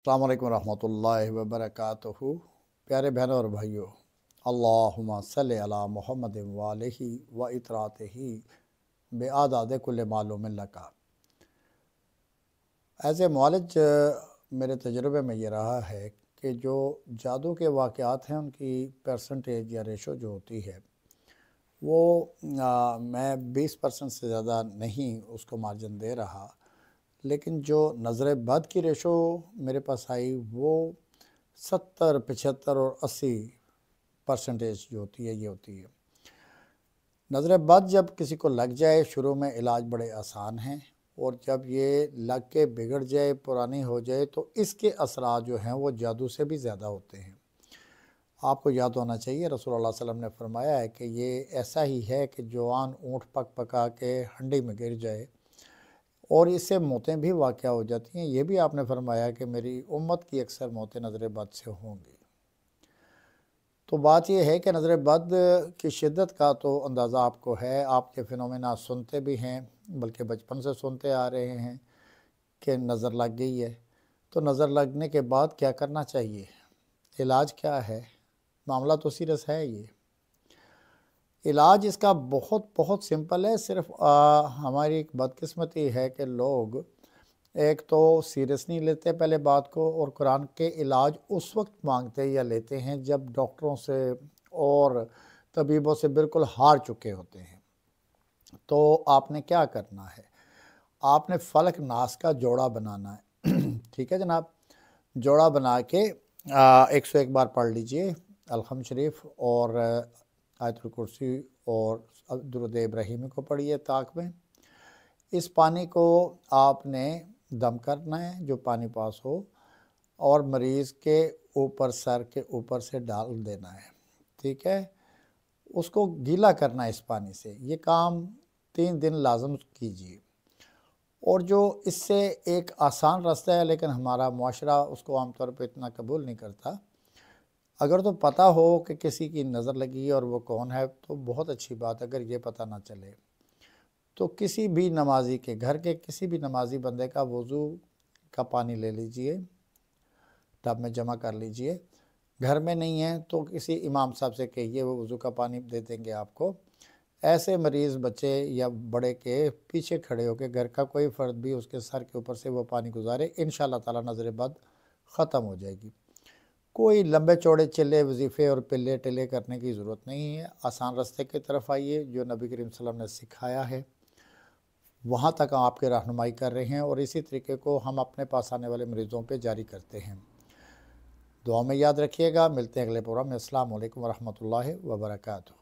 अस्सलामु अलैकुम रहमतुल्लाहि व बरकातुहू। प्यारे बहनों और भाइयों, अल्लाहुम्मा सल्लि अला मुहम्मदिन व आलिहि व इतरातिही बिआदाद कुल्ल मालूमिन लका। एज़ ए मुआलिज मेरे तजुर्बे में ये रहा है कि जो जादू के वाक़यात हैं उनकी परसेंटेज या रेशो जो होती है वो मैं 20% से ज़्यादा नहीं उसको मार्जिन दे रहा, लेकिन जो नज़र बद की रेशो मेरे पास आई वो 70, 75 और 80% जो होती है ये होती है। नज़र बद जब किसी को लग जाए शुरू में इलाज बड़े आसान हैं, और जब ये लग के बिगड़ जाए, पुरानी हो जाए, तो इसके असरात जो हैं वो जादू से भी ज़्यादा होते हैं। आपको याद होना चाहिए रसूलुल्लाह सल्लल्लाहु अलैहि वसल्लम ने फरमाया है कि ये ऐसा ही है कि जवान ऊँट पक पका के हंडी में गिर जाए और इससे मौतें भी वाक़या हो जाती हैं। ये भी आपने फरमाया कि मेरी उम्मत की अक्सर मौतें नज़र बद से होंगी। तो बात यह है कि नज़र बद की शिद्दत का तो अंदाज़ा आपको है, आप ये फिनोमेना सुनते भी हैं, बल्कि बचपन से सुनते आ रहे हैं कि नज़र लग गई है। तो नज़र लगने के बाद क्या करना चाहिए, इलाज क्या है? मामला तो सीरियस है ये। इलाज इसका बहुत बहुत सिंपल है। सिर्फ हमारी एक बदकिस्मती है कि लोग एक तो सीरियस नहीं लेते पहले बात को, और कुरान के इलाज उस वक्त मांगते या लेते हैं जब डॉक्टरों से और तबीबों से बिल्कुल हार चुके होते हैं। तो आपने क्या करना है, आपने फलक नास का जोड़ा बनाना है। ठीक है जनाब, जोड़ा बना के 101 बार पढ़ लीजिए अलहम शरीफ और आयतुल कुर्सी और दुरूद इब्राहिमी को पढ़िए ताक में। इस पानी को आपने दम करना है जो पानी पास हो, और मरीज़ के ऊपर, सर के ऊपर से डाल देना है। ठीक है, उसको गीला करना है इस पानी से। ये काम 3 दिन लाजम कीजिए। और जो इससे एक आसान रास्ता है, लेकिन हमारा मुआशरा उसको आमतौर पे इतना कबूल नहीं करता। अगर तो पता हो कि किसी की नज़र लगी है और वो कौन है तो बहुत अच्छी बात। अगर ये पता ना चले तो किसी भी नमाजी के घर के किसी भी नमाजी बंदे का वज़ू का पानी ले लीजिए, टब में जमा कर लीजिए। घर में नहीं है तो किसी इमाम साहब से कहिए, वो वज़ू का पानी दे देंगे आपको। ऐसे मरीज़ बच्चे या बड़े के पीछे खड़े होकर, घर का कोई फ़र्द भी उसके सर के ऊपर से वो पानी गुजारे, इंशाअल्लाह ताला नज़र बद ख़त्म हो जाएगी। कोई लंबे चौड़े चिल्ले वजीफ़े और पिल्ले टिल्ले करने की ज़रूरत नहीं है। आसान रास्ते की तरफ आइए, जो नबी करीम सल्लल्लाहु अलैहि वसल्लम ने सिखाया है वहाँ तक हम आपकी रहनुमाई कर रहे हैं, और इसी तरीके को हम अपने पास आने वाले मरीज़ों पे जारी करते हैं। दुआ में याद रखिएगा। मिलते हैं अगले प्रोग्राम में। अस्सलामु अलैकुम व रहमतुल्लाहि व बरकातुहू।